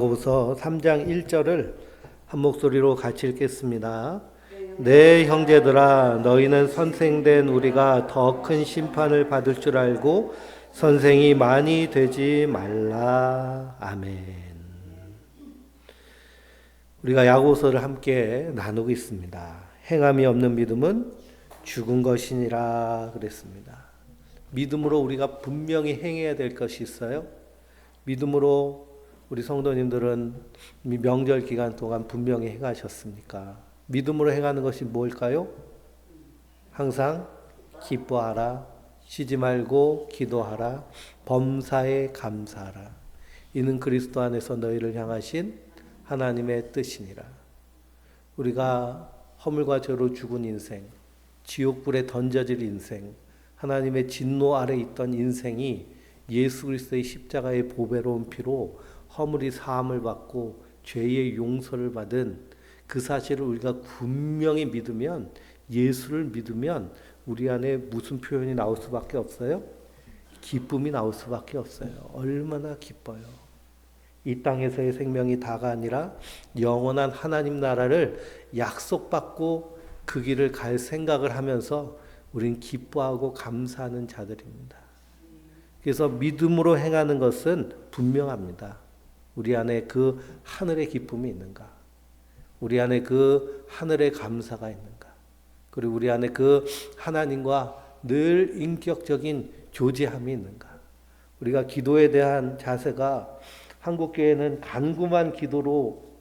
야고보서 3장 1절을 한 목소리로 같이 읽겠습니다. 내 형제들아, 너희는 선생된 우리가 더 큰 심판을 받을 줄 알고 선생이 많이 되지 말라. 아멘. 우리가 야고보서를 함께 나누고 있습니다. 행함이 없는 믿음은 죽은 것이니라 그랬습니다. 믿음으로 우리가 분명히 행해야 될 것이 있어요. 믿음으로 우리 성도님들은 명절 기간 동안 분명히 행하셨습니까? 믿음으로 행하는 것이 뭘까요? 항상 기뻐하라, 쉬지 말고 기도하라, 범사에 감사하라. 이는 그리스도 안에서 너희를 향하신 하나님의 뜻이니라. 우리가 허물과 죄로 죽은 인생, 지옥불에 던져질 인생, 하나님의 진노 아래 있던 인생이 예수 그리스도의 십자가의 보배로운 피로 허물이 사함을 받고 죄의 용서를 받은 그 사실을 우리가 분명히 믿으면, 예수를 믿으면 우리 안에 무슨 표현이 나올 수밖에 없어요? 기쁨이 나올 수밖에 없어요. 얼마나 기뻐요. 이 땅에서의 생명이 다가 아니라 영원한 하나님 나라를 약속받고 그 길을 갈 생각을 하면서 우린 기뻐하고 감사하는 자들입니다. 그래서 믿음으로 행하는 것은 분명합니다. 우리 안에 그 하늘의 기쁨이 있는가? 우리 안에 그 하늘의 감사가 있는가? 그리고 우리 안에 그 하나님과 늘 인격적인 교제함이 있는가? 우리가 기도에 대한 자세가 한국교회는 간구만 기도로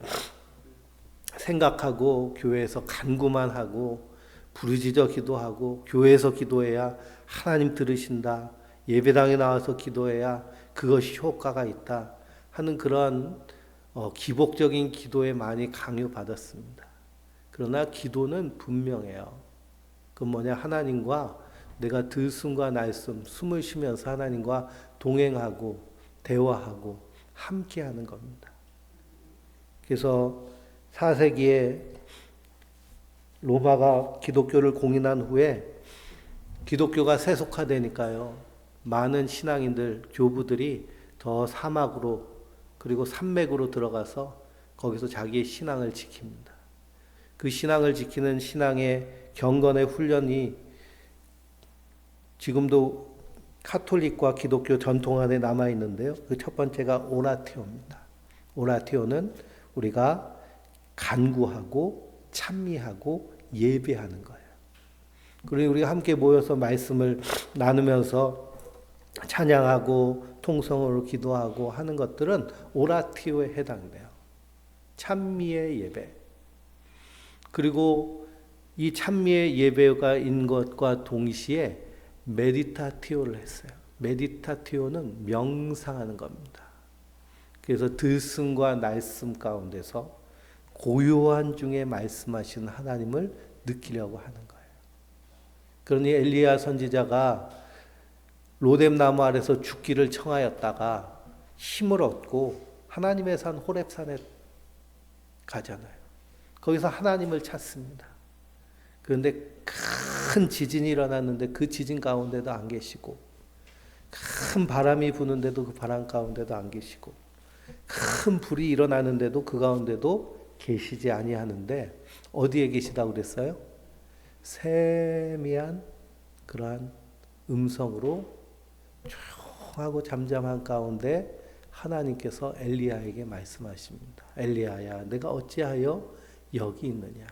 생각하고 교회에서 간구만 하고 부르짖어 기도하고 교회에서 기도해야 하나님 들으신다. 예배당에 나와서 기도해야 그것이 효과가 있다 하는 그런 기복적인 기도에 많이 강요받았습니다. 그러나 기도는 분명해요. 그건 뭐냐? 하나님과 내가 들숨과 날숨, 숨을 쉬면서 하나님과 동행하고 대화하고 함께하는 겁니다. 그래서 4세기에 로마가 기독교를 공인한 후에 기독교가 세속화되니까요, 많은 신앙인들, 교부들이 더 사막으로 그리고 산맥으로 들어가서 거기서 자기의 신앙을 지킵니다. 그 신앙을 지키는 신앙의 경건의 훈련이 지금도 카톨릭과 기독교 전통 안에 남아있는데요. 그 첫 번째가 오라티오입니다. 오라티오는 우리가 간구하고 찬미하고 예배하는 거예요. 그리고 우리가 함께 모여서 말씀을 나누면서 찬양하고 통성으로 기도하고 하는 것들은 오라티오에 해당돼요. 찬미의 예배. 그리고 이 찬미의 예배가 인 것과 동시에 메디타티오를 했어요. 메디타티오는 명상하는 겁니다. 그래서 들숨과 날숨 가운데서 고요한 중에 말씀하시는 하나님을 느끼려고 하는 거예요. 그러니 엘리야 선지자가 로뎀나무 아래서 죽기를 청하였다가 힘을 얻고 하나님의 산 호렙산에 가잖아요. 거기서 하나님을 찾습니다. 그런데 큰 지진이 일어났는데 그 지진 가운데도 안 계시고, 큰 바람이 부는데도 그 바람 가운데도 안 계시고, 큰 불이 일어나는데도 그 가운데도 계시지 아니하는데 어디에 계시다고 그랬어요? 세미한 그러한 음성으로 조용하고 잠잠한 가운데 하나님께서 엘리야에게 말씀하십니다. 엘리야야, 내가 어찌하여 여기 있느냐?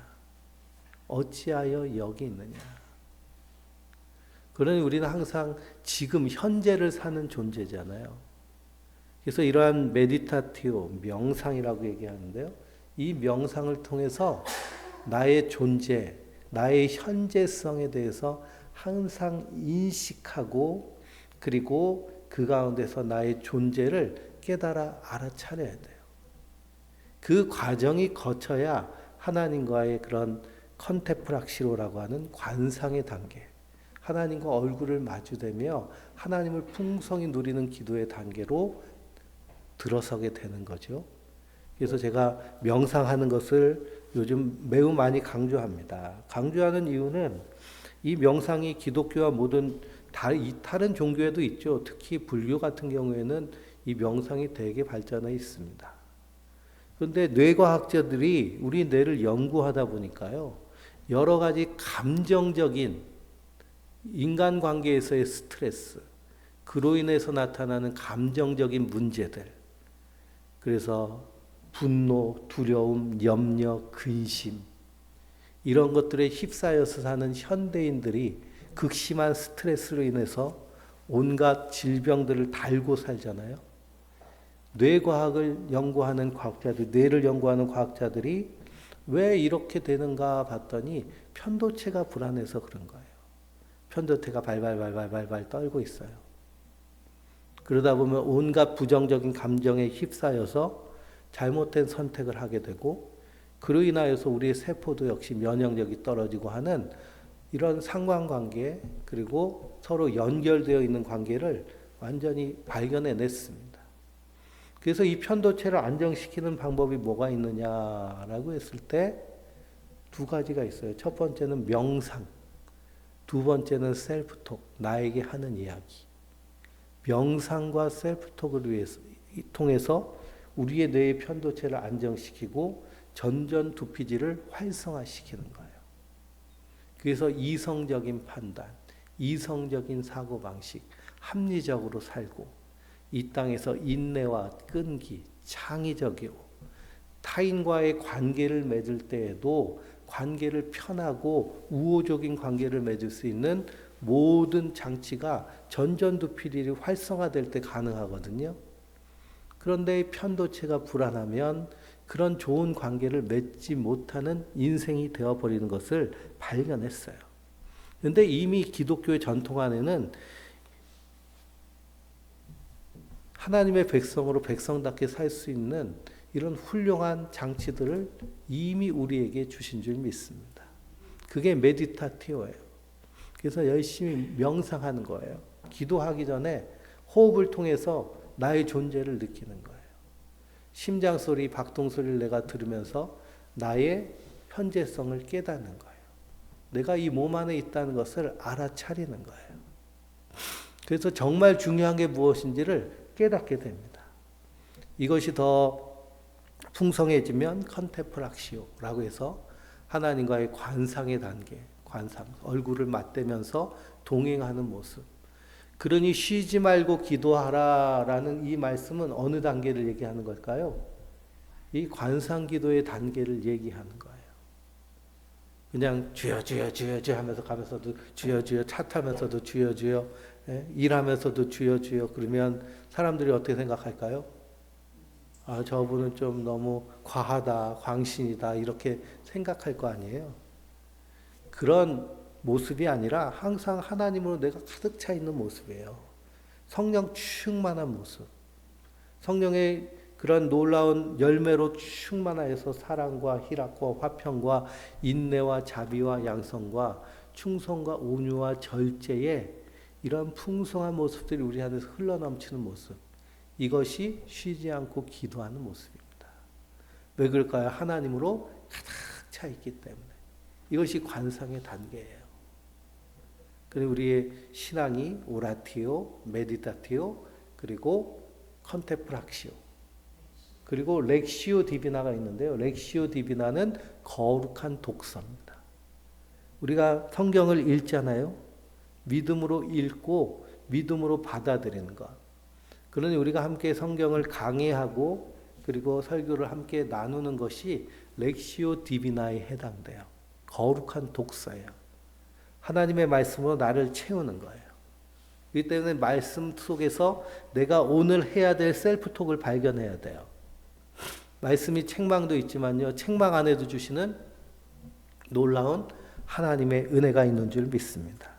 어찌하여 여기 있느냐? 그러니 우리는 항상 지금 현재를 사는 존재잖아요. 그래서 이러한 메디타티오, 명상이라고 얘기하는데요. 이 명상을 통해서 나의 존재, 나의 현재성에 대해서 항상 인식하고, 그리고 그 가운데서 나의 존재를 깨달아 알아차려야 돼요. 그 과정이 거쳐야 하나님과의 그런 컨테프락시로라고 하는 관상의 단계, 하나님과 얼굴을 마주대며 하나님을 풍성히 누리는 기도의 단계로 들어서게 되는 거죠. 그래서 제가 명상하는 것을 요즘 매우 많이 강조합니다. 강조하는 이유는 이 명상이 기독교와 모든 다른 종교에도 있죠. 특히 불교 같은 경우에는 이 명상이 되게 발전해 있습니다. 그런데 뇌과학자들이 우리 뇌를 연구하다 보니까요, 여러 가지 감정적인 인간관계에서의 스트레스, 그로 인해서 나타나는 감정적인 문제들, 그래서 분노, 두려움, 염려, 근심, 이런 것들에 휩싸여서 사는 현대인들이 극심한 스트레스로 인해서 온갖 질병들을 달고 살잖아요. 뇌과학을 연구하는 과학자들, 뇌를 연구하는 과학자들이 왜 이렇게 되는가 봤더니 편도체가 불안해서 그런 거예요. 편도체가 발발발발발발 떨고 있어요. 그러다 보면 온갖 부정적인 감정에 휩싸여서 잘못된 선택을 하게 되고, 그로 인하여서 우리의 세포도 역시 면역력이 떨어지고 하는 이런 상관관계, 그리고 서로 연결되어 있는 관계를 완전히 발견해냈습니다. 그래서 이 편도체를 안정시키는 방법이 뭐가 있느냐라고 했을 때 두 가지가 있어요. 첫 번째는 명상, 두 번째는 셀프톡, 나에게 하는 이야기. 명상과 셀프톡을 통해서 우리의 뇌의 편도체를 안정시키고 전전두피질을 활성화시키는 거예요. 그래서 이성적인 판단, 이성적인 사고방식, 합리적으로 살고, 이 땅에서 인내와 끈기, 창의적이고, 타인과의 관계를 맺을 때에도 관계를 편하고 우호적인 관계를 맺을 수 있는 모든 장치가 전전두피질이 활성화될 때 가능하거든요. 그런데 편도체가 불안하면 그런 좋은 관계를 맺지 못하는 인생이 되어버리는 것을 발견했어요. 그런데 이미 기독교의 전통 안에는 하나님의 백성으로 백성답게 살 수 있는 이런 훌륭한 장치들을 이미 우리에게 주신 줄 믿습니다. 그게 메디타티오예요. 그래서 열심히 명상하는 거예요. 기도하기 전에 호흡을 통해서 나의 존재를 느끼는 거예요. 심장 소리, 박동 소리를 내가 들으면서 나의 현재성을 깨닫는 거예요. 내가 이 몸 안에 있다는 것을 알아차리는 거예요. 그래서 정말 중요한 게 무엇인지를 깨닫게 됩니다. 이것이 더 풍성해지면 컨테프락시오라고 해서 하나님과의 관상의 단계, 관상, 얼굴을 맞대면서 동행하는 모습. 그러니 쉬지 말고 기도하라라는 이 말씀은 어느 단계를 얘기하는 걸까요? 이 관상기도의 단계를 얘기하는 거예요. 그냥 주여 주여 주여 주여 하면서 가면서도 주여 주여, 차 타면서도 주여 주여, 일하면서도 주여 주여, 그러면 사람들이 어떻게 생각할까요? 아, 저분은 좀 너무 과하다, 광신이다, 이렇게 생각할 거 아니에요. 그런 모습이 아니라 항상 하나님으로 내가 가득 차 있는 모습이에요. 성령 충만한 모습. 성령의 그런 놀라운 열매로 충만하여서 사랑과 희락과 화평과 인내와 자비와 양성과 충성과 온유와 절제의 이런 풍성한 모습들이 우리 안에서 흘러넘치는 모습. 이것이 쉬지 않고 기도하는 모습입니다. 왜 그럴까요? 하나님으로 가득 차 있기 때문에. 이것이 관상의 단계예요. 그리고 우리의 신앙이 오라티오, 메디타티오, 그리고 컨테프락시오, 그리고 렉시오 디비나가 있는데요. 렉시오 디비나는 거룩한 독서입니다. 우리가 성경을 읽잖아요. 믿음으로 읽고 믿음으로 받아들이는 것. 그러니 우리가 함께 성경을 강의하고 그리고 설교를 함께 나누는 것이 렉시오 디비나에 해당돼요. 거룩한 독서예요. 하나님의 말씀으로 나를 채우는 거예요. 그렇기 때문에 말씀 속에서 내가 오늘 해야 될 셀프톡을 발견해야 돼요. 말씀이 책망도 있지만요, 책망 안에도 주시는 놀라운 하나님의 은혜가 있는 줄 믿습니다.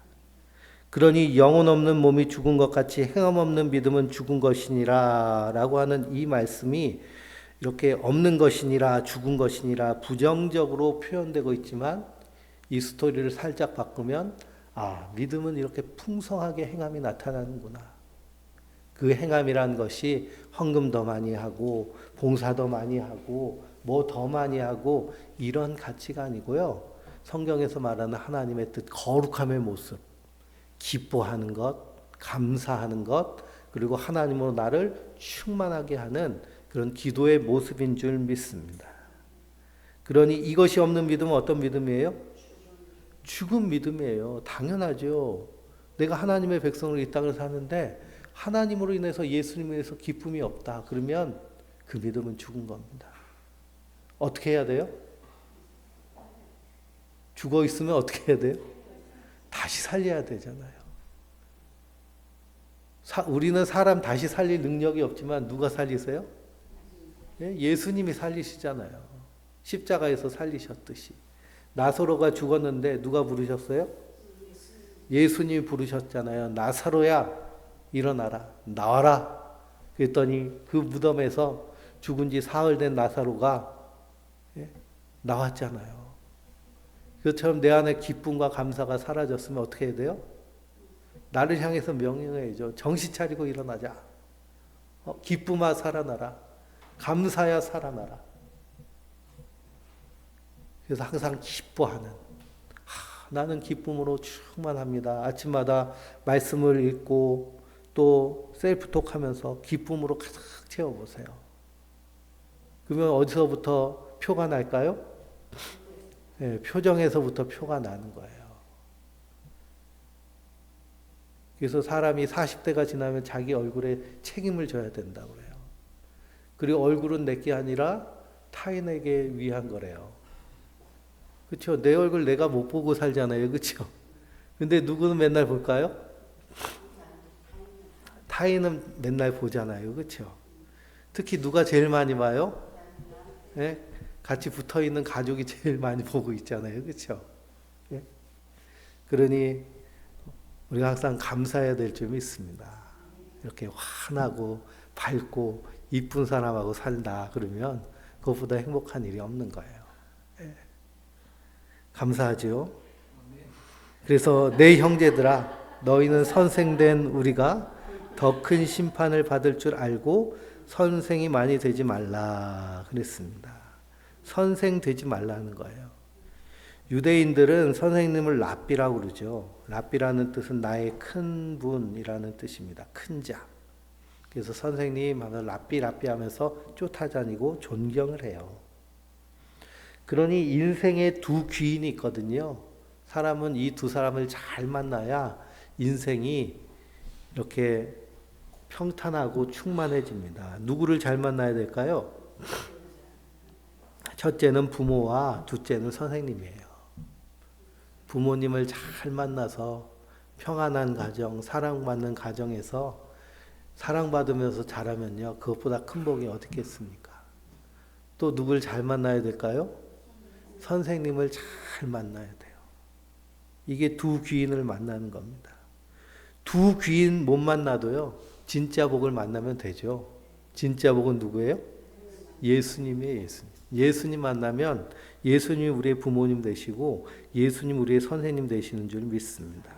그러니 영혼 없는 몸이 죽은 것 같이 행함 없는 믿음은 죽은 것이니라 라고 하는 이 말씀이 이렇게 없는 것이니라, 죽은 것이니라 부정적으로 표현되고 있지만, 이 스토리를 살짝 바꾸면 아, 믿음은 이렇게 풍성하게 행함이 나타나는구나. 그 행함이란 것이 헌금 더 많이 하고 봉사 더 많이 하고 뭐 더 많이 하고 이런 가치가 아니고요. 성경에서 말하는 하나님의 뜻, 거룩함의 모습, 기뻐하는 것, 감사하는 것, 그리고 하나님으로 나를 충만하게 하는 그런 기도의 모습인 줄 믿습니다. 그러니 이것이 없는 믿음은 어떤 믿음이에요? 죽은 믿음이에요. 당연하죠. 내가 하나님의 백성으로 이 땅을 사는데 하나님으로 인해서 예수님으로 인해서 기쁨이 없다. 그러면 그 믿음은 죽은 겁니다. 어떻게 해야 돼요? 죽어 있으면 어떻게 해야 돼요? 다시 살려야 되잖아요. 우리는 사람 다시 살릴 능력이 없지만 누가 살리세요? 예수님이 살리시잖아요. 십자가에서 살리셨듯이. 나사로가 죽었는데 누가 부르셨어요? 예수님이 부르셨잖아요. 나사로야 일어나라. 나와라. 그랬더니 그 무덤에서 죽은 지 사흘 된 나사로가 나왔잖아요. 그것처럼 내 안에 기쁨과 감사가 사라졌으면 어떻게 해야 돼요? 나를 향해서 명령해야죠. 정신 차리고 일어나자. 기쁨아 살아나라. 감사야 살아나라. 그래서 항상 기뻐하는, 나는 기쁨으로 충만합니다. 아침마다 말씀을 읽고 또 셀프톡 하면서 기쁨으로 가득 채워보세요. 그러면 어디서부터 표가 날까요? 네, 표정에서부터 표가 나는 거예요. 그래서 사람이 40대가 지나면 자기 얼굴에 책임을 져야 된다고 해요. 그리고 얼굴은 내게 아니라 타인에게 위한 거래요. 그렇죠? 내 얼굴 내가 못 보고 살잖아요. 그렇죠? 근데 누구는 맨날 볼까요? 타인은 맨날 보잖아요. 그렇죠? 특히 누가 제일 많이 봐요? 네? 같이 붙어 있는 가족이 제일 많이 보고 있잖아요. 그렇죠? 네? 그러니 우리가 항상 감사해야 될 점이 있습니다. 이렇게 환하고 밝고 이쁜 사람하고 살다 그러면 그것보다 행복한 일이 없는 거예요. 네. 감사하죠. 그래서 내 형제들아 너희는 선생된 우리가 더 큰 심판을 받을 줄 알고 선생이 많이 되지 말라 그랬습니다. 선생 되지 말라는 거예요. 유대인들은 선생님을 랍비라고 그러죠. 랍비라는 뜻은 나의 큰 분이라는 뜻입니다. 큰 자. 그래서 선생님 하면 랍비 하면서 쫓아다니고 존경을 해요. 그러니 인생에 두 귀인이 있거든요. 사람은 이 두 사람을 잘 만나야 인생이 이렇게 평탄하고 충만해집니다. 누구를 잘 만나야 될까요? 첫째는 부모와 둘째는 선생님이에요. 부모님을 잘 만나서 평안한 가정, 사랑받는 가정에서 사랑받으면서 자라면요. 그것보다 큰 복이 어디 있겠습니까? 또 누굴 잘 만나야 될까요? 선생님을 잘 만나야 돼요. 이게 두 귀인을 만나는 겁니다. 두 귀인 못 만나도요. 진짜 복을 만나면 되죠. 진짜 복은 누구예요? 예수님이에요. 예수님. 예수님 만나면 예수님이 우리의 부모님 되시고 예수님 우리의 선생님 되시는 줄 믿습니다.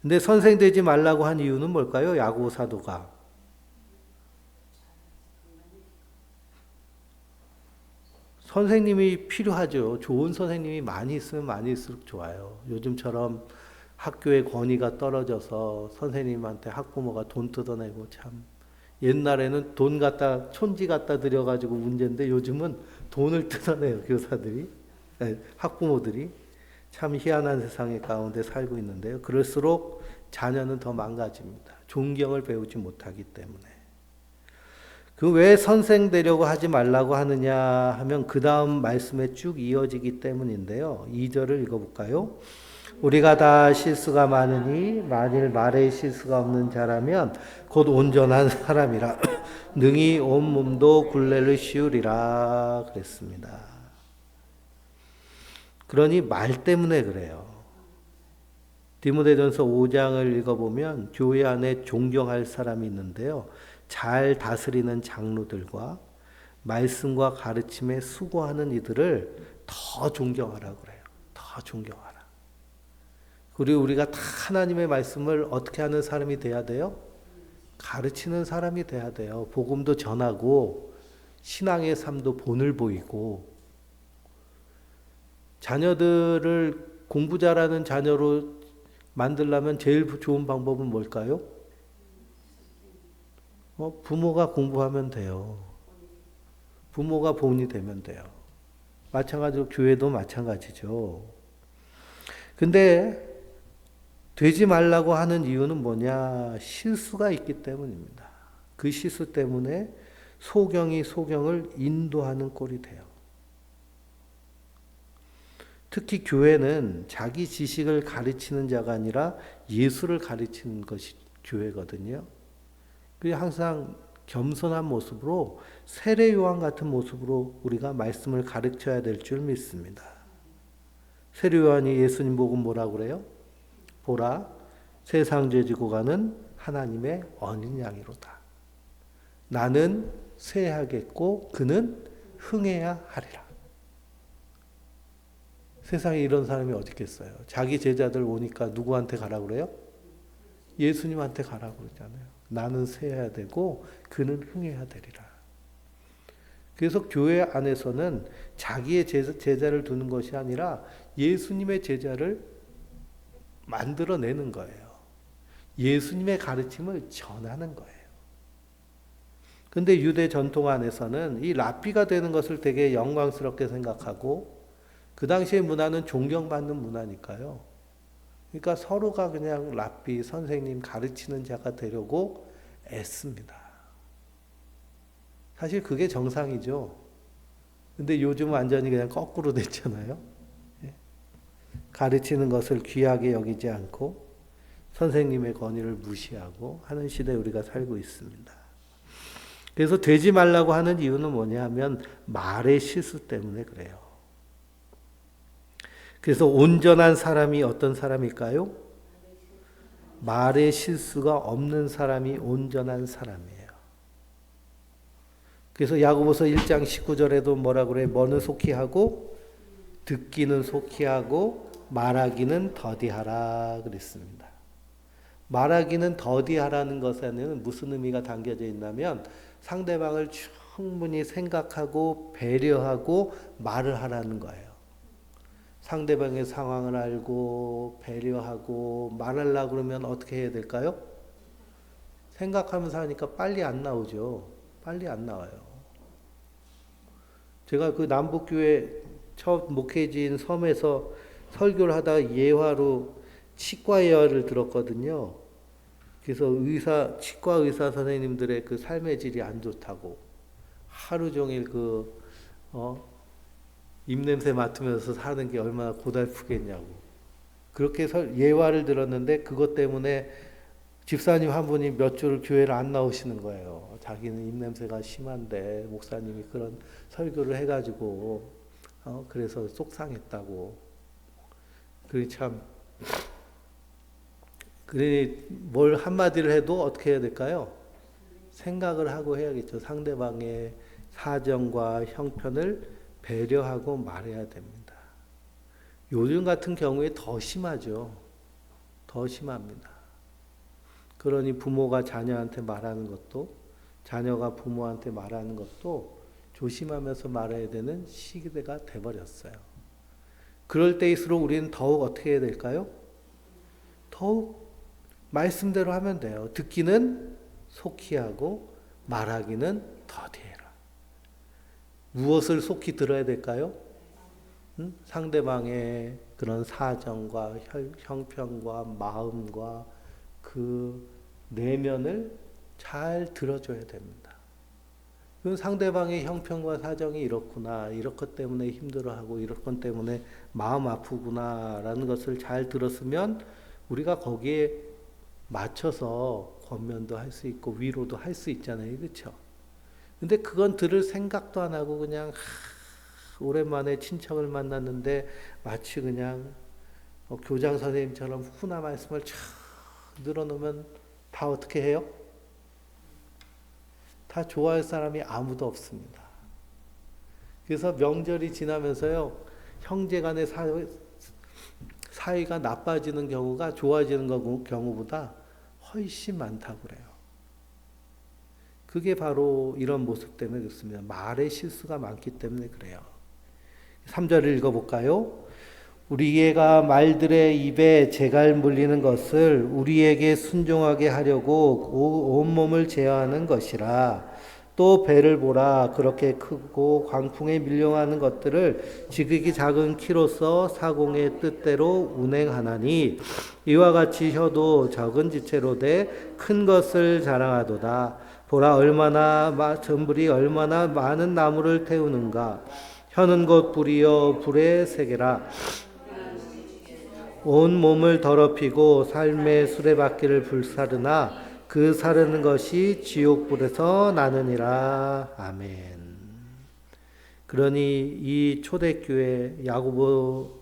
근데 선생 되지 말라고 한 이유는 뭘까요? 야고보 사도가. 선생님이 필요하죠. 좋은 선생님이 많이 있으면 많을수록 좋아요. 요즘처럼 학교의 권위가 떨어져서 선생님한테 학부모가 돈 뜯어내고 참 옛날에는 돈 갖다 촌지 갖다 들여가지고 문제인데 요즘은 돈을 뜯어내요. 교사들이 학부모들이 참 희한한 세상의 가운데 살고 있는데요. 그럴수록 자녀는 더 망가집니다. 존경을 배우지 못하기 때문에. 그 왜 선생 되려고 하지 말라고 하느냐 하면 그 다음 말씀에 쭉 이어지기 때문인데요. 2절을 읽어볼까요? 우리가 다 실수가 많으니 만일 말에 실수가 없는 자라면 곧 온전한 사람이라 능히 온 몸도 굴레를 씌우리라 그랬습니다. 그러니 말 때문에 그래요. 디모데전서 5장을 읽어보면 교회 안에 존경할 사람이 있는데요. 잘 다스리는 장로들과 말씀과 가르침에 수고하는 이들을 더 존경하라고 그래요. 더 존경하라. 그리고 우리가 다 하나님의 말씀을 어떻게 하는 사람이 돼야 돼요? 가르치는 사람이 돼야 돼요. 복음도 전하고 신앙의 삶도 본을 보이고 자녀들을 공부 잘하는 자녀로 만들려면 제일 좋은 방법은 뭘까요? 부모가 공부하면 돼요. 부모가 본이 되면 돼요. 마찬가지로 교회도 마찬가지죠. 근데 되지 말라고 하는 이유는 뭐냐? 실수가 있기 때문입니다. 그 실수 때문에 소경이 소경을 인도하는 꼴이 돼요. 특히 교회는 자기 지식을 가르치는 자가 아니라 예수를 가르치는 것이 교회거든요. 그래서 항상 겸손한 모습으로 세례 요한 같은 모습으로 우리가 말씀을 가르쳐야 될 줄 믿습니다. 세례 요한이 예수님 보고 뭐라고 그래요? 보라, 세상 죄 지고 가는 하나님의 어린 양이로다. 나는 쇠하겠고 그는 흥해야 하리라. 세상에 이런 사람이 어디 있겠어요? 자기 제자들 오니까 누구한테 가라고 그래요? 예수님한테 가라고 그러잖아요. 나는 쇠해야 되고 그는 흥해야 되리라. 그래서 교회 안에서는 자기의 제자를 두는 것이 아니라 예수님의 제자를 만들어내는 거예요. 예수님의 가르침을 전하는 거예요. 근데 유대 전통 안에서는 이 랍비가 되는 것을 되게 영광스럽게 생각하고 그 당시의 문화는 존경받는 문화니까요. 그러니까 서로가 그냥 랍비, 선생님 가르치는 자가 되려고 애씁니다. 사실 그게 정상이죠. 근데 요즘 완전히 그냥 거꾸로 됐잖아요. 가르치는 것을 귀하게 여기지 않고 선생님의 권위를 무시하고 하는 시대에 우리가 살고 있습니다. 그래서 되지 말라고 하는 이유는 뭐냐 하면 말의 실수 때문에 그래요. 그래서 온전한 사람이 어떤 사람일까요? 말의 실수가 없는 사람이 온전한 사람이에요. 그래서 야고보서 1장 19절에도 뭐라 그래? 뭐는 속히 하고 듣기는 속히 하고 말하기는 더디하라 그랬습니다. 말하기는 더디하라는 것에는 무슨 의미가 담겨져 있냐면 상대방을 충분히 생각하고 배려하고 말을 하라는 거예요. 상대방의 상황을 알고 배려하고 말하려고 그러면 어떻게 해야 될까요? 생각하면서 하니까 빨리 안 나오죠. 빨리 안 나와요. 제가 그 남북교회 첫 목회지인 섬에서 설교를 하다가 예화로 치과 예화를 들었거든요. 그래서 치과 의사 선생님들의 그 삶의 질이 안 좋다고 하루 종일 입냄새 맡으면서 사는 게 얼마나 고달프겠냐고. 그렇게 예화를 들었는데 그것 때문에 집사님 한 분이 몇 주를 교회를 안 나오시는 거예요. 자기는 입냄새가 심한데 목사님이 그런 설교를 해가지고 그래서 속상했다고. 그래 참 그래 뭘 한마디를 해도 어떻게 해야 될까요? 생각을 하고 해야겠죠. 상대방의 사정과 형편을 배려하고 말해야 됩니다. 요즘 같은 경우에 더 심하죠. 더 심합니다. 그러니 부모가 자녀한테 말하는 것도 자녀가 부모한테 말하는 것도 조심하면서 말해야 되는 시대가 돼버렸어요. 그럴 때일수록 우리는 더욱 어떻게 해야 될까요? 더욱 말씀대로 하면 돼요. 듣기는 속히 하고 말하기는 더디해라. 무엇을 속히 들어야 될까요? 상대방의 그런 사정과 형편과 마음과 그 내면을 잘 들어줘야 됩니다. 그건 상대방의 형편과 사정이 이렇구나, 이럴 것 때문에 힘들어하고 이럴 것 때문에 마음 아프구나라는 것을 잘 들었으면 우리가 거기에 맞춰서 권면도 할 수 있고 위로도 할 수 있잖아요. 그렇죠? 근데 그건 들을 생각도 안 하고 그냥 오랜만에 친척을 만났는데 마치 그냥 교장 선생님처럼 훈화 말씀을 쫙 늘어놓으면 다 어떻게 해요? 다 좋아할 사람이 아무도 없습니다. 그래서 명절이 지나면서요, 형제간의 사이가 나빠지는 경우가 좋아지는 경우보다 훨씬 많다고 그래요. 그게 바로 이런 모습 때문에 그렇습니다. 말의 실수가 많기 때문에 그래요. 3절을 읽어볼까요? 우리가 말들의 입에 재갈 물리는 것을 우리에게 순종하게 하려고 온몸을 제어하는 것이라. 또 배를 보라. 그렇게 크고 광풍에 밀려가는 것들을 지극히 작은 키로서 사공의 뜻대로 운행하나니 이와 같이 혀도 적은 지체로 돼 큰 것을 자랑하도다. 보라 전불이 얼마나 많은 나무를 태우는가. 혀는 곧 불이여 불의 세계라. 온 몸을 더럽히고 삶의 수레바퀴를 불사르나 그 사르는 것이 지옥불에서 나느니라. 아멘. 그러니 이 초대교회 야고보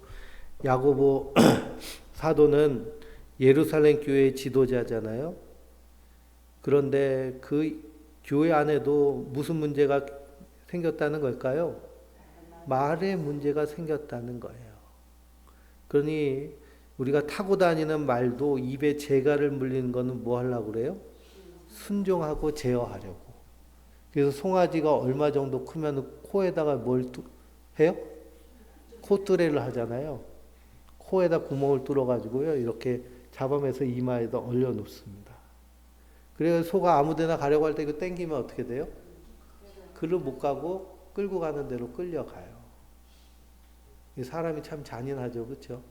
사도는 예루살렘 교회의 지도자잖아요. 그런데 그 교회 안에도 무슨 문제가 생겼다는 걸까요? 말의 문제가 생겼다는 거예요. 그러니 우리가 타고 다니는 말도 입에 재갈을 물리는 거는 뭐 하려고 그래요? 순종하고 제어하려고. 그래서 송아지가 얼마 정도 크면 코에다가 해요? 코뚜레를 하잖아요. 코에다 구멍을 뚫어가지고요. 이렇게 잡아매서 이마에다 얼려놓습니다. 그래서 소가 아무데나 가려고 할 때 이거 땡기면 어떻게 돼요? 글로 못 가고 끌고 가는 대로 끌려가요. 사람이 참 잔인하죠, 그렇죠?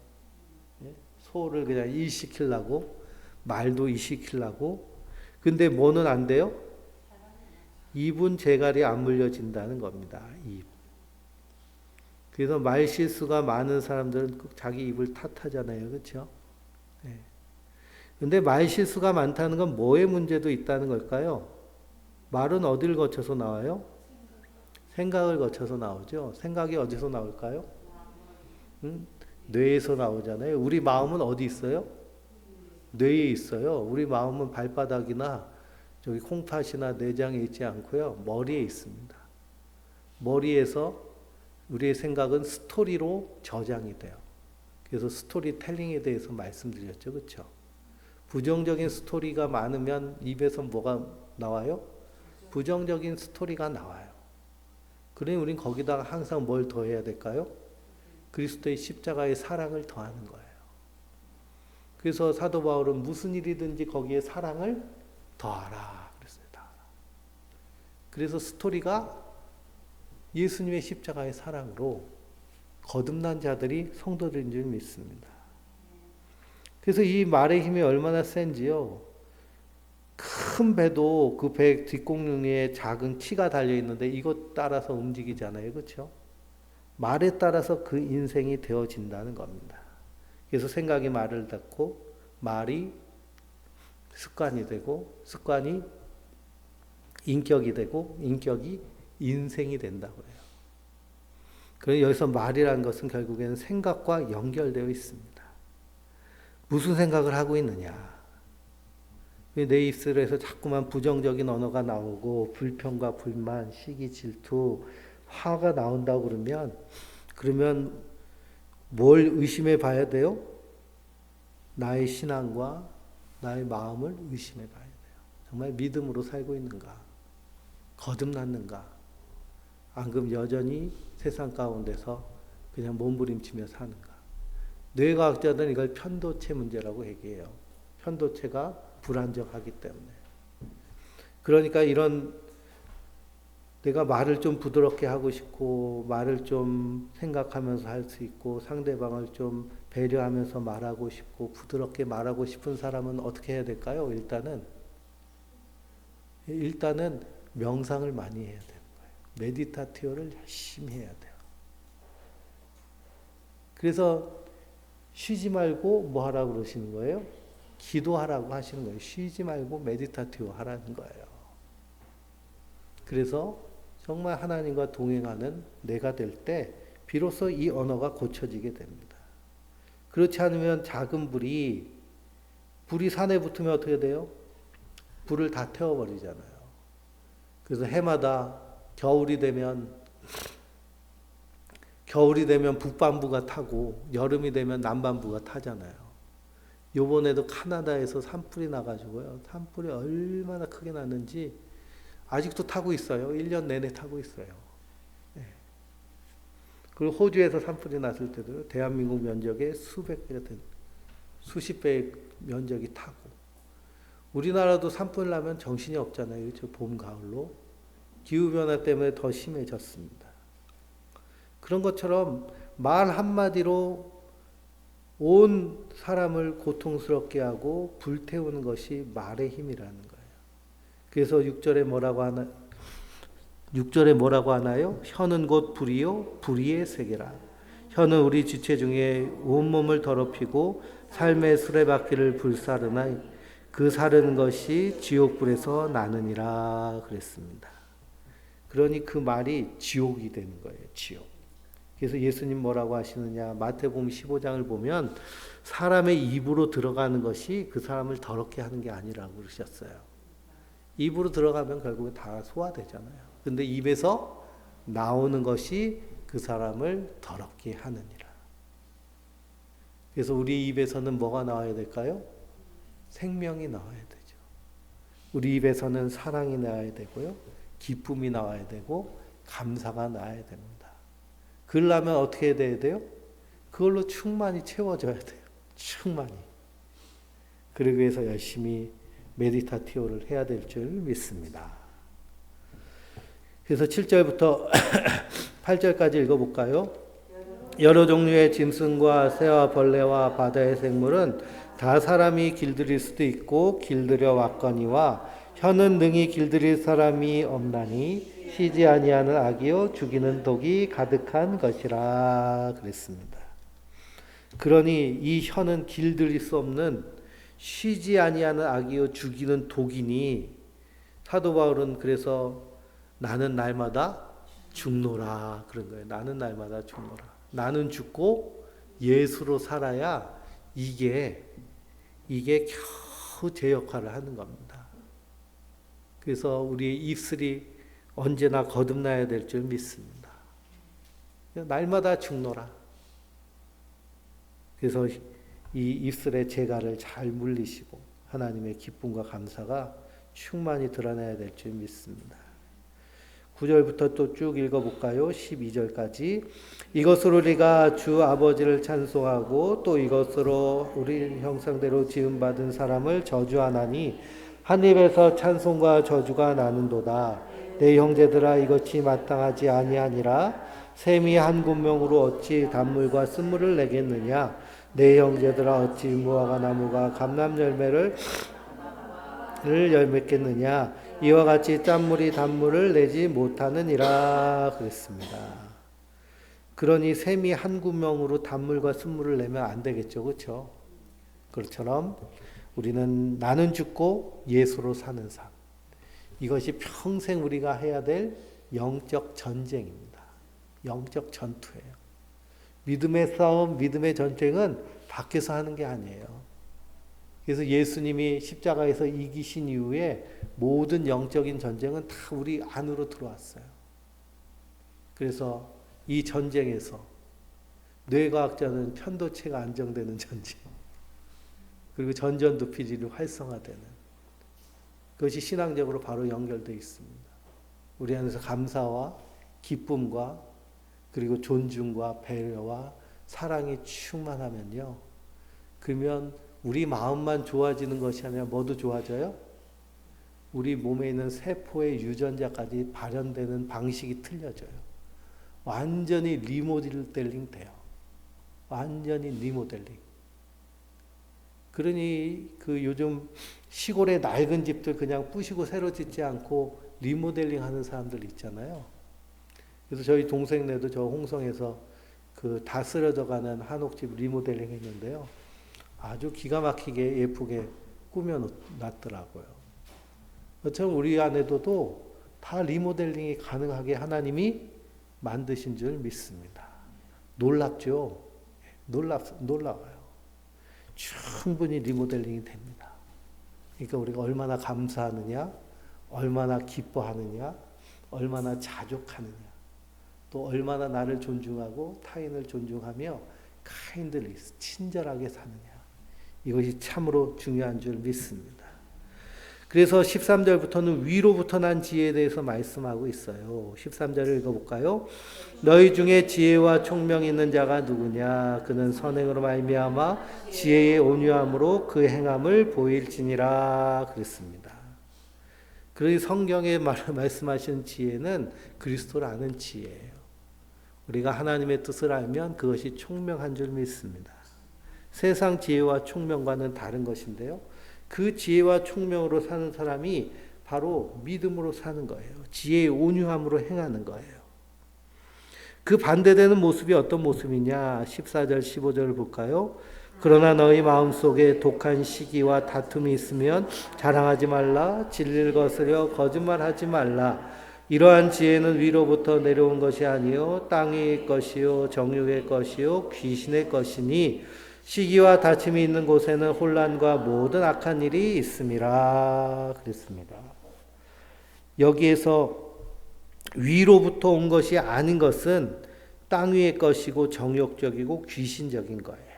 소를 그냥 일시키려고, 말도 일시키려고. 근데 뭐는 안 돼요? 입은 재갈이 안 물려진다는 겁니다. 입. 그래서 말 실수가 많은 사람들은 자기 입을 탓하잖아요, 그렇죠? 근데 말 실수가 많다는 건 뭐의 문제도 있다는 걸까요? 말은 어디를 거쳐서 나와요? 생각을 거쳐서 나오죠. 생각이 어디서 나올까요? 뇌에서 나오잖아요. 우리 마음은 어디 있어요? 뇌에 있어요. 우리 마음은 발바닥이나 저기 콩팥이나 내장에 있지 않고요. 머리에 있습니다. 머리에서 우리의 생각은 스토리로 저장이 돼요. 그래서 스토리텔링에 대해서 말씀드렸죠. 그렇죠? 부정적인 스토리가 많으면 입에서 뭐가 나와요? 부정적인 스토리가 나와요. 그러니 우린 거기다가 항상 뭘 더해야 될까요? 그리스도의 십자가의 사랑을 더하는 거예요. 그래서 사도 바울은 무슨 일이든지 거기에 사랑을 더하라 그랬어요. 그래서 스토리가 예수님의 십자가의 사랑으로 거듭난 자들이 성도들인 줄 믿습니다. 그래서 이 말의 힘이 얼마나 센지요. 큰 배도 그 배 뒷공룡에 작은 키가 달려 있는데 이것 따라서 움직이잖아요. 그렇죠? 말에 따라서 그 인생이 되어진다는 겁니다. 그래서 생각이 말을 듣고 말이 습관이 되고 습관이 인격이 되고 인격이 인생이 된다고 해요. 그래서 여기서 말이라는 것은 결국에는 생각과 연결되어 있습니다. 무슨 생각을 하고 있느냐. 내 입술에서 자꾸만 부정적인 언어가 나오고 불평과 불만, 시기, 질투, 화가 나온다고 그러면 뭘 의심해 봐야 돼요? 나의 신앙과 나의 마음을 의심해 봐야 돼요. 정말 믿음으로 살고 있는가? 거듭났는가? 안 그럼 여전히 세상 가운데서 그냥 몸부림치며 사는가? 뇌과학자들은 이걸 편도체 문제라고 얘기해요. 편도체가 불안정하기 때문에. 그러니까 이런 내가 말을 좀 부드럽게 하고 싶고 말을 좀 생각하면서 할 수 있고 상대방을 좀 배려하면서 말하고 싶고 부드럽게 말하고 싶은 사람은 어떻게 해야 될까요? 일단은 명상을 많이 해야 되는 거예요. 메디타티오를 열심히 해야 돼요. 그래서 쉬지 말고 뭐 하라고 그러시는 거예요? 기도하라고 하시는 거예요. 쉬지 말고 메디타티오 하라는 거예요. 그래서 정말 하나님과 동행하는 내가 될 때 비로소 이 언어가 고쳐지게 됩니다. 그렇지 않으면 작은 불이 산에 붙으면 어떻게 돼요? 불을 다 태워버리잖아요. 그래서 해마다 겨울이 되면 북반부가 타고 여름이 되면 남반부가 타잖아요. 요번에도 카나다에서 산불이 나가지고요. 산불이 얼마나 크게 났는지 아직도 타고 있어요. 1년 내내 타고 있어요. 네. 그리고 호주에서 산불이 났을 때도 대한민국 면적의 수십 배의 면적이 타고 우리나라도 산불 나면 정신이 없잖아요. 그렇죠? 봄, 가을로. 기후변화 때문에 더 심해졌습니다. 그런 것처럼 말 한마디로 온 사람을 고통스럽게 하고 불태우는 것이 말의 힘이라는 거예요. 그래서 6절에 뭐라고 하나요? 혀는 곧 불이요 불의의 세계라. 혀는 우리 지체 중에 온몸을 더럽히고 삶의 수레바퀴를 불사르나 그 사르는 것이 지옥불에서 나느니라 그랬습니다. 그러니 그 말이 지옥이 되는 거예요. 지옥. 그래서 예수님 뭐라고 하시느냐. 마태복음 15장을 보면 사람의 입으로 들어가는 것이 그 사람을 더럽게 하는 게 아니라고 그러셨어요. 입으로 들어가면 결국에 다 소화되잖아요. 근데 입에서 나오는 것이 그 사람을 더럽게 하느니라. 그래서 우리 입에서는 뭐가 나와야 될까요? 생명이 나와야 되죠. 우리 입에서는 사랑이 나와야 되고요. 기쁨이 나와야 되고 감사가 나와야 됩니다. 그러려면 어떻게 돼야 돼요? 그걸로 충만히 채워져야 돼요. 충만히. 그러기 위해서 열심히 메디타티오를 해야 될 줄 믿습니다. 그래서 7절부터 8절까지 읽어볼까요? 여러 종류의 짐승과 새와 벌레와 바다의 생물은 다 사람이 길들일 수도 있고 길들여 왔거니와 혀는 능히 길들일 사람이 없나니 쉬지 아니하는 악이요 죽이는 독이 가득한 것이라 그랬습니다. 그러니 이 혀는 길들일 수 없는 쉬지 아니하는 악이요 죽이는 독이니 사도 바울은 그래서 나는 날마다 죽노라 그런 거예요. 나는 날마다 죽노라. 나는 죽고 예수로 살아야 이게 겨우 제 역할을 하는 겁니다. 그래서 우리의 입술이 언제나 거듭나야 될 줄 믿습니다. 날마다 죽노라. 그래서 이 입술의 재갈을 잘 물리시고 하나님의 기쁨과 감사가 충만히 드러나야 될 줄 믿습니다. 9절부터 또 쭉 읽어볼까요? 12절까지. 이것으로 우리가 주 아버지를 찬송하고 또 이것으로 우리 형상대로 지음받은 사람을 저주하나니 한 입에서 찬송과 저주가 나는도다. 내 형제들아 이것이 마땅하지 아니하니라. 샘이 한 군명으로 어찌 단물과 쓴물을 내겠느냐. 내 형제들아 어찌 무화과 나무가 감람 열매를 열맺겠느냐. 이와 같이 짠물이 단물을 내지 못하느니라 그랬습니다. 그러니 샘이 한 구멍으로 단물과 쓴물을 내면 안 되겠죠. 그렇죠? 그것처럼 우리는 나는 죽고 예수로 사는 삶. 이것이 평생 우리가 해야 될 영적 전쟁입니다. 영적 전투예요. 믿음의 싸움, 믿음의 전쟁은 밖에서 하는 게 아니에요. 그래서 예수님이 십자가에서 이기신 이후에 모든 영적인 전쟁은 다 우리 안으로 들어왔어요. 그래서 이 전쟁에서 뇌과학자는 편도체가 안정되는 전쟁, 그리고 전전두피질이 활성화되는 그것이 신앙적으로 바로 연결되어 있습니다. 우리 안에서 감사와 기쁨과 그리고 존중과 배려와 사랑이 충만하면요. 그러면 우리 마음만 좋아지는 것이 아니라 뭐도 좋아져요? 우리 몸에 있는 세포의 유전자까지 발현되는 방식이 틀려져요. 완전히 리모델링 돼요. 완전히 리모델링. 그러니 그 요즘 시골의 낡은 집들 그냥 부시고 새로 짓지 않고 리모델링 하는 사람들 있잖아요. 그래서 저희 동생네도 저 홍성에서 그 다 쓰러져 가는 한옥집 리모델링 했는데요. 아주 기가 막히게 예쁘게 꾸며놨더라고요. 그처럼 우리 안에도 다 리모델링이 가능하게 하나님이 만드신 줄 믿습니다. 놀랍죠? 놀라워요. 충분히 리모델링이 됩니다. 그러니까 우리가 얼마나 감사하느냐, 얼마나 기뻐하느냐, 얼마나 자족하느냐, 또 얼마나 나를 존중하고 타인을 존중하며 카인들리 친절하게 사느냐. 이것이 참으로 중요한 줄 믿습니다. 그래서 13절부터는 위로부터 난 지혜에 대해서 말씀하고 있어요. 13절을 읽어볼까요? 너희 중에 지혜와 총명이 있는 자가 누구냐? 그는 선행으로 말미암아 지혜의 온유함으로 그 행함을 보일지니라 그랬습니다. 그러니 성경에 말씀하시는 지혜는 그리스도를 아는 지혜예요. 우리가 하나님의 뜻을 알면 그것이 총명한 줄 믿습니다. 세상 지혜와 총명과는 다른 것인데요. 그 지혜와 총명으로 사는 사람이 바로 믿음으로 사는 거예요. 지혜의 온유함으로 행하는 거예요. 그 반대되는 모습이 어떤 모습이냐? 14절, 15절을 볼까요? 그러나 너희 마음속에 독한 시기와 다툼이 있으면 자랑하지 말라. 진리를 거스려 거짓말하지 말라. 이러한 지혜는 위로부터 내려온 것이 아니요 땅의 것이요 정욕의 것이요 귀신의 것이니 시기와 다툼이 있는 곳에는 혼란과 모든 악한 일이 있음이라 그랬습니다. 여기에서 위로부터 온 것이 아닌 것은 땅 위의 것이고 정욕적이고 귀신적인 거예요.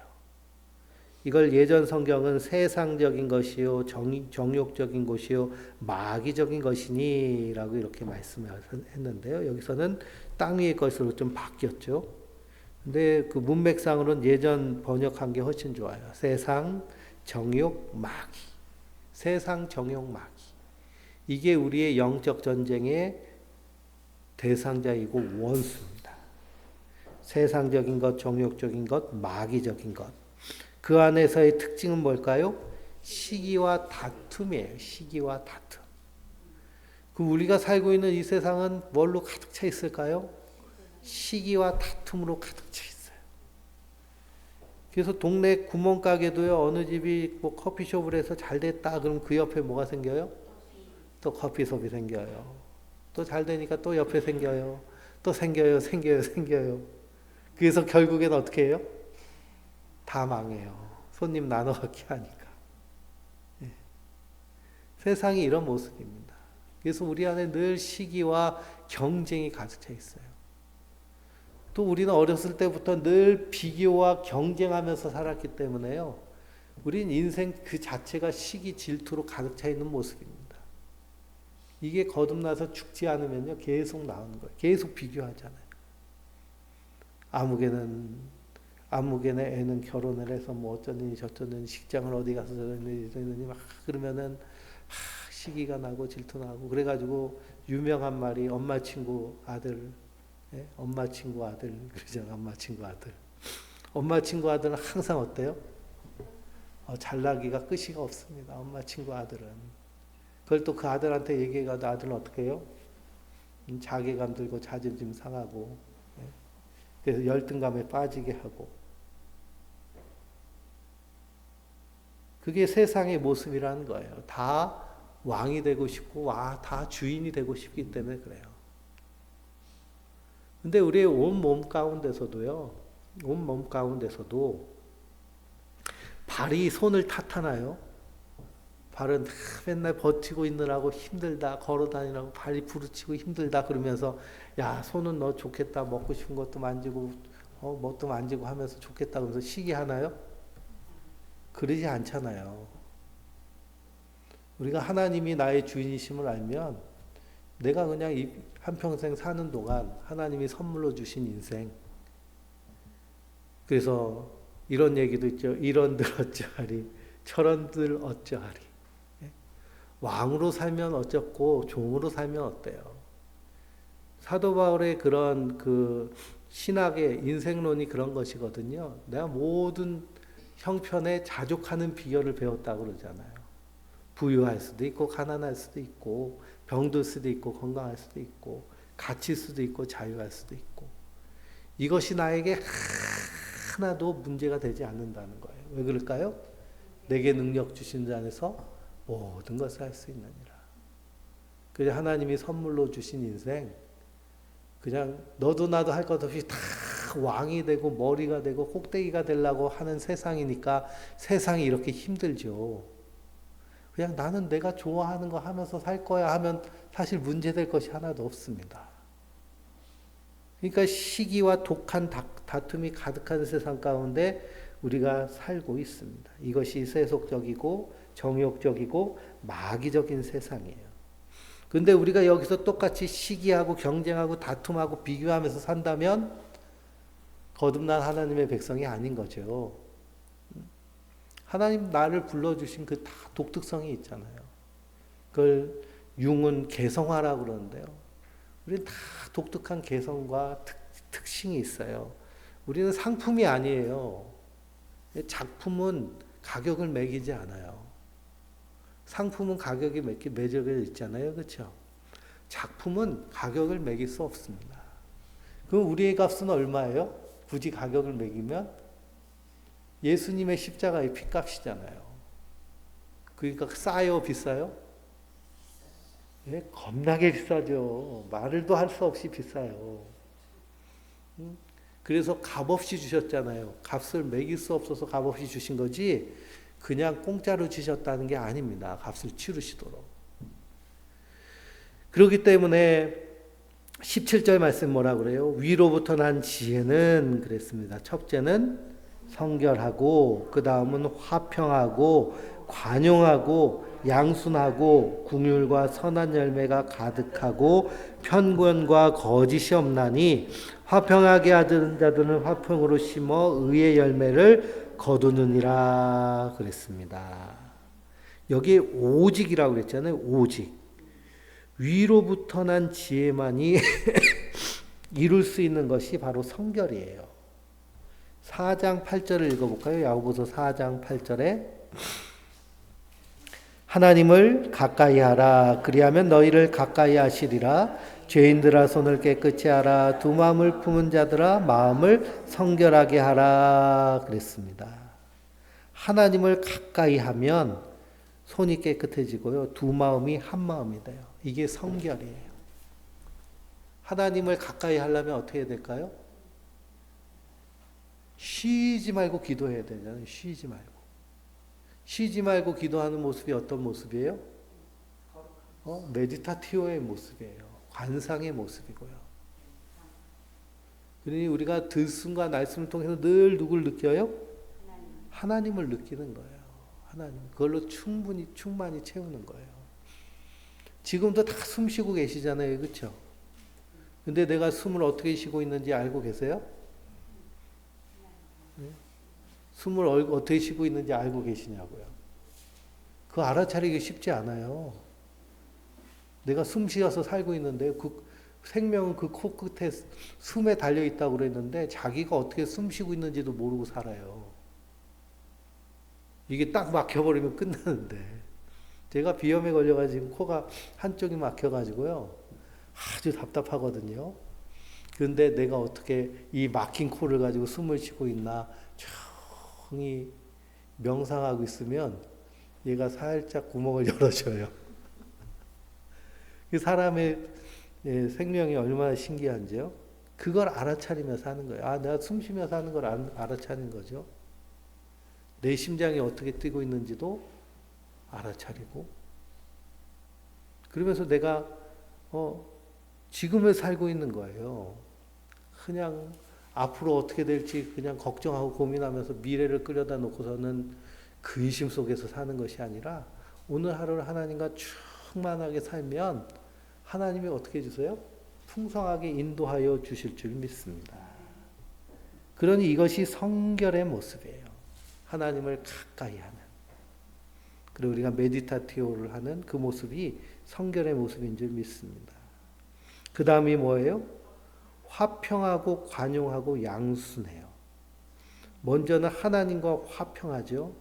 이걸 예전 성경은 세상적인 것이요 정욕적인 것이요 마귀적인 것이니라고 이렇게 말씀했는데요. 여기서는 땅 위의 것으로 좀 바뀌었죠. 근데 그 문맥상으로는 예전 번역한 게 훨씬 좋아요. 세상, 정욕, 마귀. 세상, 정욕, 마귀. 이게 우리의 영적 전쟁의 대상자이고 원수입니다. 세상적인 것, 정욕적인 것, 마귀적인 것. 그 안에서의 특징은 뭘까요? 시기와 다툼이에요. 시기와 다툼. 그 우리가 살고 있는 이 세상은 뭘로 가득 차 있을까요? 시기와 다툼으로 가득 차 있어요. 그래서 동네 구멍가게도요, 어느 집이 뭐 커피숍을 해서 잘 됐다 그러면 그 옆에 뭐가 생겨요? 또 커피숍이 생겨요. 또 잘 되니까 또 옆에 생겨요. 또 생겨요. 그래서 결국엔 어떻게 해요? 다 망해요. 손님 나눠갖기 하니까. 예. 세상이 이런 모습입니다. 그래서 우리 안에 늘 시기와 경쟁이 가득 차 있어요. 또 우리는 어렸을 때부터 늘 비교와 경쟁하면서 살았기 때문에요. 우린 인생 그 자체가 시기 질투로 가득 차 있는 모습입니다. 이게 거듭나서 죽지 않으면요, 계속 나오는 거예요. 계속 비교하잖아요. 아무개는 애는 결혼을 해서 뭐 어쩌니 저쩌니 식장을 어디 가서 저러니 막 그러면은 시기가 나고 질투 나고 그래가지고 유명한 말이 엄마 친구 아들, 예? 엄마 친구 아들 그러잖아. 엄마 친구 아들. 엄마 친구 아들은 항상 어때요? 잘나기가 끝이 없습니다. 엄마 친구 아들은. 그걸 또 그 아들한테 얘기해가도 아들은 어떻게 해요? 자괴감 들고 자존심 상하고, 예? 그래서 열등감에 빠지게 하고. 그게 세상의 모습이라는 거예요. 다 왕이 되고 싶고, 다 주인이 되고 싶기 때문에 그래요. 근데 우리의 온 몸 가운데서도 발이 손을 탓하나요? 발은 맨날 버티고 있느라고 힘들다, 걸어 다니라고 발이 부르치고 힘들다 그러면서 야, 손은 너 좋겠다, 먹고 싶은 것도 만지고 뭣도 만지고 하면서 좋겠다 그러면서 시기하나요? 그러지 않잖아요. 우리가 하나님이 나의 주인이심을 알면 내가 그냥 한평생 사는 동안 하나님이 선물로 주신 인생, 그래서 이런 얘기도 있죠. 이런들 어쩌하리, 저런들 어쩌하리. 왕으로 살면 어쩌고 종으로 살면 어때요? 사도 바울의 그런 그 신학의 인생론이 그런 것이거든요. 내가 모든 형편에 자족하는 비결을 배웠다고 그러잖아요. 부유할 수도 있고 가난할 수도 있고 병들 수도 있고 건강할 수도 있고 갇힐 수도 있고 자유할 수도 있고, 이것이 나에게 하나도 문제가 되지 않는다는 거예요. 왜 그럴까요? 내게 능력 주신 자 안에서 모든 것을 할 수 있느니라. 그냥 하나님이 선물로 주신 인생, 그냥 너도 나도 할 것 없이 다 왕이 되고 머리가 되고 꼭대기가 되려고 하는 세상이니까 세상이 이렇게 힘들죠. 그냥 나는 내가 좋아하는 거 하면서 살 거야 하면 사실 문제될 것이 하나도 없습니다. 그러니까 시기와 독한 다툼이 가득한 세상 가운데 우리가 살고 있습니다. 이것이 세속적이고 정욕적이고 마귀적인 세상이에요. 그런데 우리가 여기서 똑같이 시기하고 경쟁하고 다툼하고 비교하면서 산다면 거듭난 하나님의 백성이 아닌 거죠. 하나님 나를 불러주신 그 다 독특성이 있잖아요. 그걸 융은 개성화라고 그러는데요. 우리는 다 독특한 개성과 특징이 있어요. 우리는 상품이 아니에요. 작품은 가격을 매기지 않아요. 상품은 가격이 매겨져 있잖아요. 그렇죠? 작품은 가격을 매길 수 없습니다. 그럼 우리의 값은 얼마예요? 굳이 가격을 매기면 예수님의 십자가의 피값이잖아요. 그러니까 싸요, 비싸요? 예, 겁나게 비싸죠. 말을도 할 수 없이 비싸요. 그래서 값없이 주셨잖아요. 값을 매길 수 없어서 값없이 주신 거지 그냥 공짜로 주셨다는 게 아닙니다. 값을 치르시도록. 그렇기 때문에 17절 말씀 뭐라 그래요? 위로부터 난 지혜는 그랬습니다. 첫째는 성결하고 그 다음은 화평하고 관용하고 양순하고 긍휼과 선한 열매가 가득하고 편견과 거짓이 없나니 화평하게 하는 자들은 화평으로 심어 의의 열매를 거두느니라 그랬습니다. 여기 오직이라고 그랬잖아요. 오직. 위로부터 난 지혜만이 이룰 수 있는 것이 바로 성결이에요. 4장 8절을 읽어볼까요? 야고보서 4장 8절에 하나님을 가까이 하라. 그리하면 너희를 가까이 하시리라. 죄인들아 손을 깨끗이 하라. 두 마음을 품은 자들아 마음을 성결하게 하라. 그랬습니다. 하나님을 가까이 하면 손이 깨끗해지고요. 두 마음이 한 마음이 돼요. 이게 성결이에요. 하나님을 가까이 하려면 어떻게 해야 될까요? 쉬지 말고 기도해야 되잖아요. 쉬지 말고. 쉬지 말고 기도하는 모습이 어떤 모습이에요? 메디타티오의 모습이에요. 관상의 모습이고요. 그러니 우리가 들숨과 날숨을 통해서 늘 누굴 느껴요? 하나님을 느끼는 거예요. 하나님. 그걸로 충만히 채우는 거예요. 지금도 다 숨 쉬고 계시잖아요. 그렇죠? 근데 내가 숨을 어떻게 쉬고 있는지 알고 계세요? 네? 숨을 어떻게 쉬고 있는지 알고 계시냐고요. 그거 알아차리기 쉽지 않아요. 내가 숨 쉬어서 살고 있는데 그 생명은 그 코끝에 숨에 달려있다고 그랬는데 자기가 어떻게 숨 쉬고 있는지도 모르고 살아요. 이게 딱 막혀버리면 끝나는데 제가 비염에 걸려가지고 코가 한쪽이 막혀가지고요. 아주 답답하거든요. 그런데 내가 어떻게 이 막힌 코를 가지고 숨을 쉬고 있나 조용히 명상하고 있으면 얘가 살짝 구멍을 열어줘요. 그 사람의 생명이 얼마나 신기한지요. 그걸 알아차리며 사는 거예요. 아, 내가 숨 쉬며 사는 걸 알아차리는 거죠. 내 심장이 어떻게 뛰고 있는지도 알아차리고 그러면서 내가 지금을 살고 있는 거예요. 그냥 앞으로 어떻게 될지 그냥 걱정하고 고민하면서 미래를 끌려다 놓고서는 근심 속에서 사는 것이 아니라 오늘 하루를 하나님과 충만하게 살면 하나님이 어떻게 해주세요? 풍성하게 인도하여 주실 줄 믿습니다. 그러니 이것이 성결의 모습이에요. 하나님을 가까이 하는. 그리고 우리가 메디타티오를 하는 그 모습이 성결의 모습인 줄 믿습니다. 그 다음이 뭐예요? 화평하고 관용하고 양순해요. 먼저는 하나님과 화평하죠.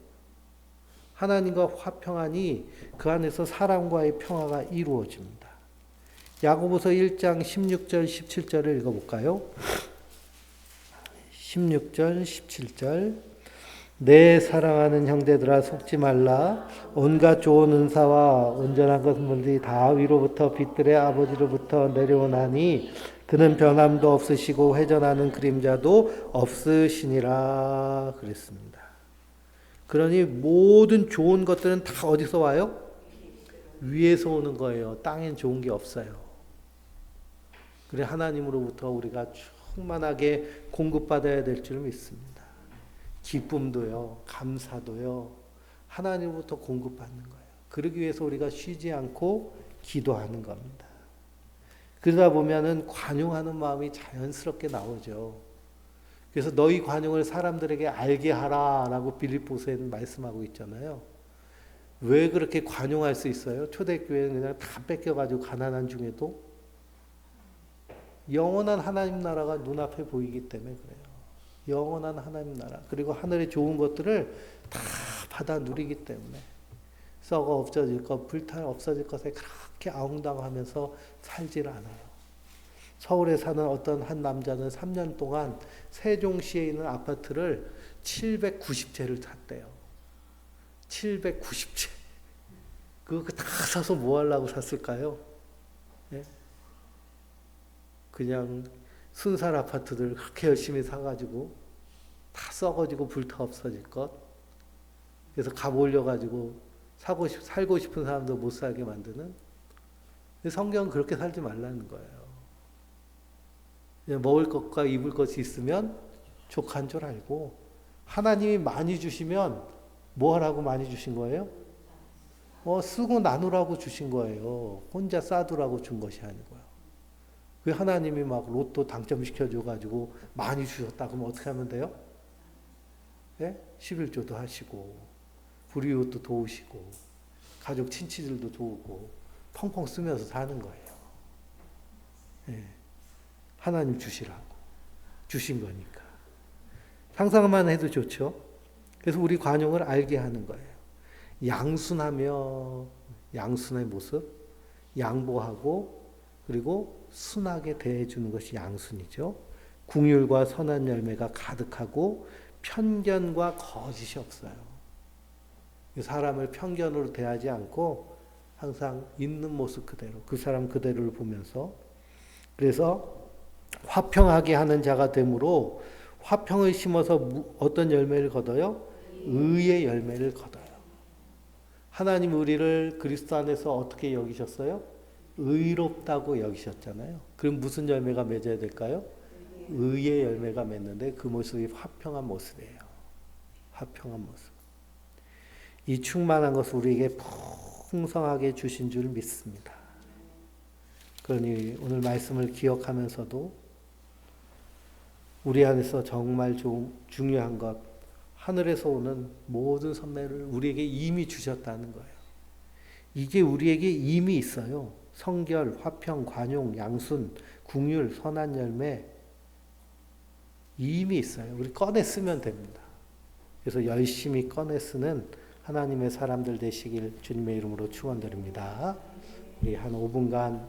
하나님과 화평하니 그 안에서 사람과의 평화가 이루어집니다. 야고보서 1장 16절 17절을 읽어볼까요? 16절 17절 내 사랑하는 형제들아 속지 말라. 온갖 좋은 은사와 온전한 것들이 다 위로부터 빛들의 아버지로부터 내려오나니 그는 변함도 없으시고 회전하는 그림자도 없으시니라 그랬습니다. 그러니 모든 좋은 것들은 다 어디서 와요? 위에서 오는 거예요. 땅엔 좋은 게 없어요. 그래 하나님으로부터 우리가 충만하게 공급받아야 될 줄 믿습니다. 기쁨도요, 감사도요, 하나님으로부터 공급받는 거예요. 그러기 위해서 우리가 쉬지 않고 기도하는 겁니다. 그러다 보면은 관용하는 마음이 자연스럽게 나오죠. 그래서 너희 관용을 사람들에게 알게 하라라고 빌립보서에는 말씀하고 있잖아요. 왜 그렇게 관용할 수 있어요? 초대교회는 그냥 다 뺏겨가지고 가난한 중에도 영원한 하나님 나라가 눈앞에 보이기 때문에 그래요. 영원한 하나님 나라. 그리고 하늘의 좋은 것들을 다 받아 누리기 때문에 썩어 없어질 것, 불타 없어질 것에 그렇게 아웅당하면서 살질 않아요. 서울에 사는 어떤 한 남자는 3년 동안 세종시에 있는 아파트를 790채를 샀대요. 790채. 그거 다 사서 뭐 하려고 샀을까요? 네? 그냥 순살 아파트들 그렇게 열심히 사가지고 다 썩어지고 불타 없어질 것. 그래서 값 올려가지고 살고 싶은 사람도 못 살게 만드는. 성경은 그렇게 살지 말라는 거예요. 먹을 것과 입을 것이 있으면 족한 줄 알고 하나님이 많이 주시면 뭐 하라고 많이 주신 거예요? 쓰고 나누라고 주신 거예요. 혼자 쌓두라고 준 것이 아니고요. 그 하나님이 막 로또 당첨시켜줘가지고 많이 주셨다 그러면 어떻게 하면 돼요? 예? 11조도 하시고 불이웃도 도우시고 가족 친치들도 도우고 펑펑 쓰면서 사는 거예요. 예. 하나님 주시라고 주신 거니까 상상만 해도 좋죠. 그래서 우리 관용을 알게 하는 거예요. 양순하며 양순의 모습, 양보하고 그리고 순하게 대해주는 것이 양순이죠. 긍휼과 선한 열매가 가득하고 편견과 거짓이 없어요. 사람을 편견으로 대하지 않고 항상 있는 모습 그대로 그 사람 그대로를 보면서 그래서 화평하게 하는 자가 되므로 화평을 심어서 어떤 열매를 거둬요? 의의 열매를 거둬요. 하나님 우리를 그리스도 안에서 어떻게 여기셨어요? 의롭다고 여기셨잖아요. 그럼 무슨 열매가 맺어야 될까요? 의의 열매가 맺는데 그 모습이 화평한 모습이에요. 화평한 모습. 이 충만한 것을 우리에게 풍성하게 주신 줄 믿습니다. 그러니 오늘 말씀을 기억하면서도 우리 안에서 정말 중요한 것, 하늘에서 오는 모든 선물을 우리에게 이미 주셨다는 거예요. 이게 우리에게 이미 있어요. 성결, 화평, 관용, 양순, 긍휼, 선한 열매 이미 있어요. 우리 꺼내 쓰면 됩니다. 그래서 열심히 꺼내 쓰는 하나님의 사람들 되시길 주님의 이름으로 축원드립니다. 우리 한 5분간